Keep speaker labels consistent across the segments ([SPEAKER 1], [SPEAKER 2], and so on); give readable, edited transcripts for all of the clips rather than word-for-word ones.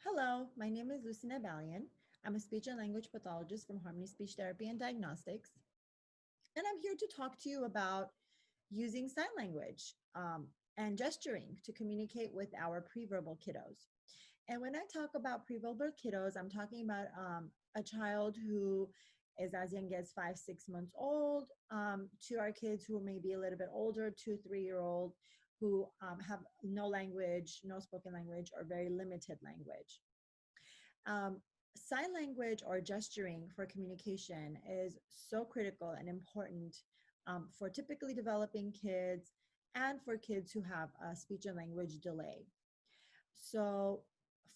[SPEAKER 1] Hello, my name is Lucina Balian. I'm a speech and language pathologist from Harmony Speech Therapy and Diagnostics, and I'm here to talk to you about using sign language and gesturing to communicate with our preverbal kiddos. And when I talk about preverbal kiddos, I'm talking about a child who is as young as 5, 6 months old, to our kids who may be a little bit older, 2, 3 year old, who have no language, no spoken language, or very limited language. Um, Sign language or gesturing for communication is so critical and important for typically developing kids and for kids who have a speech and language delay. So,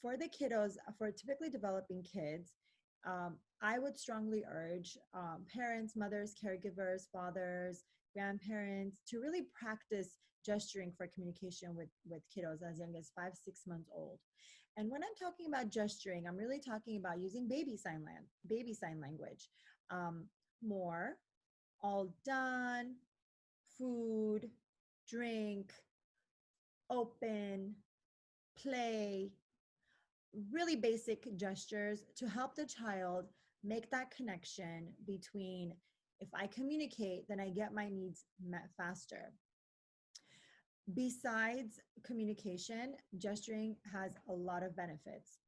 [SPEAKER 1] for the kiddos, for typically developing kids, I would strongly urge parents, mothers, caregivers, fathers, grandparents to really practice gesturing for communication with kiddos as young as 5, 6 months old. And when I'm talking about gesturing, I'm really talking about using baby sign language. Um, More, all done, food, drink, open, play, really basic gestures to help the child make that connection between if I communicate, then I get my needs met faster. Besides communication, gesturing has a lot of benefits.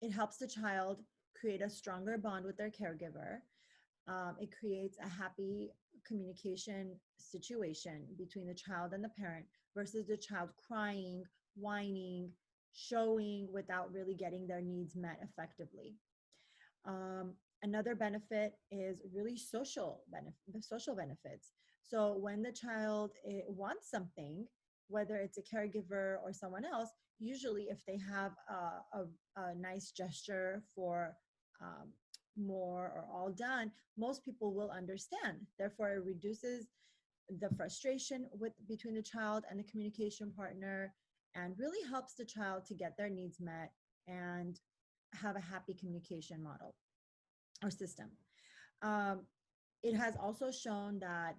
[SPEAKER 1] It helps the child create a stronger bond with their caregiver. It creates a happy communication situation between the child and the parent versus the child crying, whining, showing without really getting their needs met effectively. Another benefit is really the social benefits. So when the child wants something, whether it's a caregiver or someone else, usually if they have a nice gesture for um, more or all done, most people will understand. Therefore, it reduces the frustration between the child and the communication partner and really helps the child to get their needs met and have a happy communication model or system. Um, it has also shown that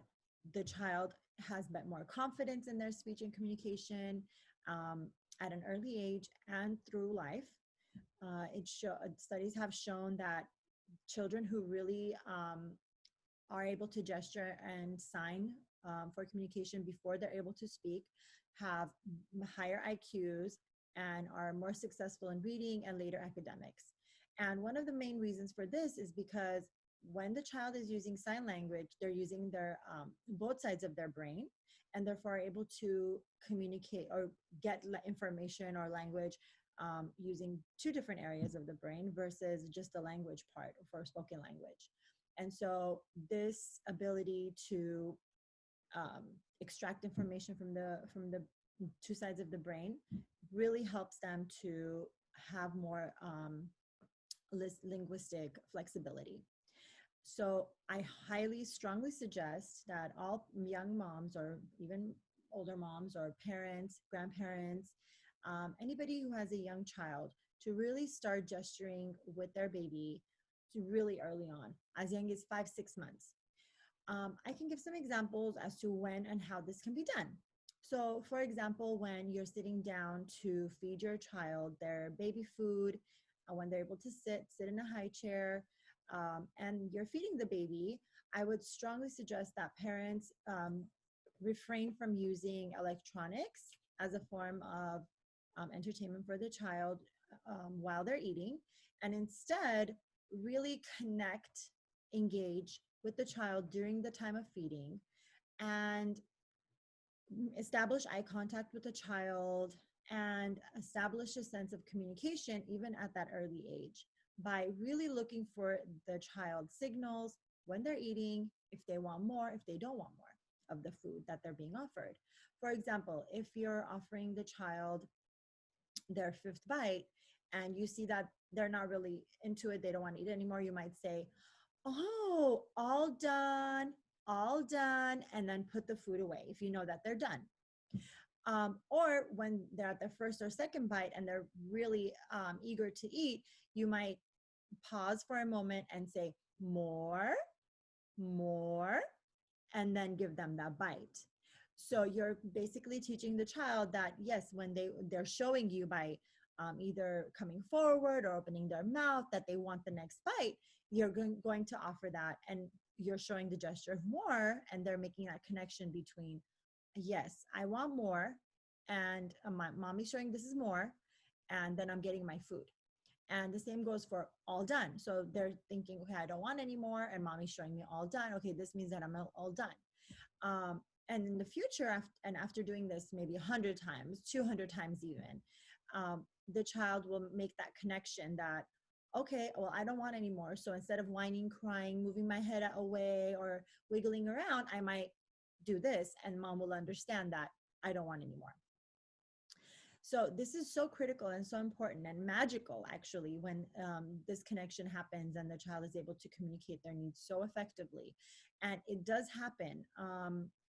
[SPEAKER 1] the child has more confidence in their speech and communication um, at an early age and through life. Studies have shown that children who really are able to gesture and sign for communication before they're able to speak have higher IQs and are more successful in reading and later academics. And one of the main reasons for this is because when the child is using sign language, they're using their both sides of their brain and therefore are able to communicate or get information or language using two different areas of the brain versus just the language part for spoken language. And so this ability to um, extract information from the two sides of the brain really helps them to have more linguistic flexibility. So I highly, strongly suggest that all young moms or even older moms or parents, grandparents, anybody who has a young child to really start gesturing with their baby to really early on, as young as 5, 6 months. I can give some examples as to when and how this can be done. So, for example, when you're sitting down to feed your child their baby food, when they're able to sit in a high chair, and you're feeding the baby, I would strongly suggest that parents refrain from using electronics as a form of entertainment for the child while they're eating, and instead really connect, engage with the child during the time of feeding, and establish eye contact with the child and establish a sense of communication even at that early age by really looking for the child's signals when they're eating, if they want more, if they don't want more of the food that they're being offered. For example, if you're offering the child their fifth bite and you see that they're not really into it, they don't want to eat anymore, you might say, "Oh, all done," and then put the food away if you know that they're done. Or when they're at their first or second bite and they're really eager to eat, you might pause for a moment and say, more, and then give them that bite. So you're basically teaching the child that yes, when they're showing you by either coming forward or opening their mouth that they want the next bite, you're going to offer that, and you're showing the gesture of more, and they're making that connection between, yes, I want more, and my mommy's showing this is more, and then I'm getting my food. And the same goes for all done. So they're thinking, okay, I don't want any more, and mommy's showing me all done. Okay, this means that I'm all done. And in the future, after doing this maybe 100 times, 200 times even, the child will make that connection that, okay, well, I don't want any more. So instead of whining, crying, moving my head away, or wiggling around, I might do this, and mom will understand that I don't want any more. So this is so critical and so important and magical, actually, when this connection happens and the child is able to communicate their needs so effectively. And it does happen.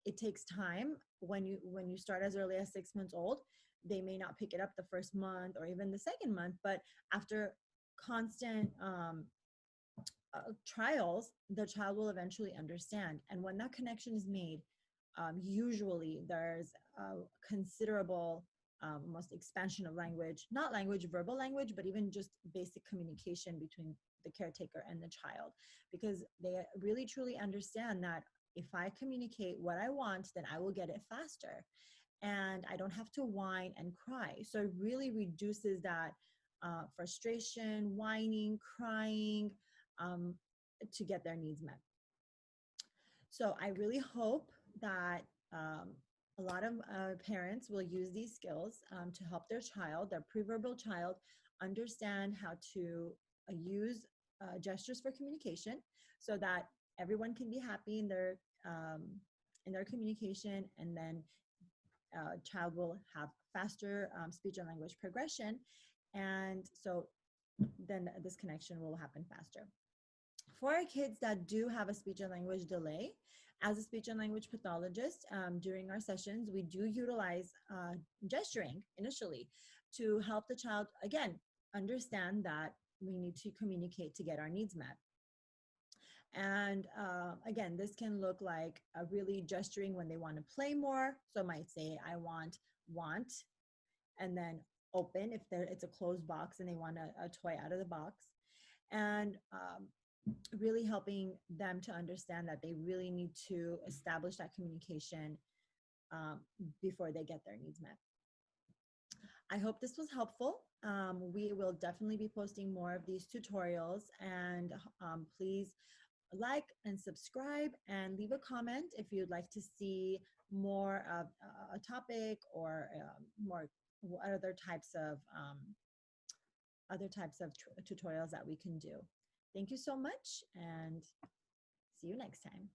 [SPEAKER 1] It takes time. When you start as early as 6 months old, they may not pick it up the first month or even the second month, but after constant trials, the child will eventually understand. And when that connection is made, usually there's a considerable almost expansion of language, not language, verbal language, but even just basic communication between the caretaker and the child, because they really truly understand that if I communicate what I want, then I will get it faster, and I don't have to whine and cry. So it really reduces that frustration, whining, crying, um, to get their needs met. So I really hope that a lot of parents will use these skills to help their child, their preverbal child, understand how to use gestures for communication, so that everyone can be happy in their communication, and then child will have faster speech and language progression, and so then this connection will happen faster. For our kids that do have a speech and language delay, as a speech and language pathologist, during our sessions, we do utilize gesturing initially to help the child, again, understand that we need to communicate to get our needs met. And again, this can look like really gesturing when they want to play more. So I might say, I want, and then open if it's a closed box and they want a toy out of the box. And really helping them to understand that they really need to establish that communication before they get their needs met. I hope this was helpful. We will definitely be posting more of these tutorials, and please like and subscribe and leave a comment if you'd like to see more of a topic, or more other types of tutorials that we can do. Thank you so much, and see you next time.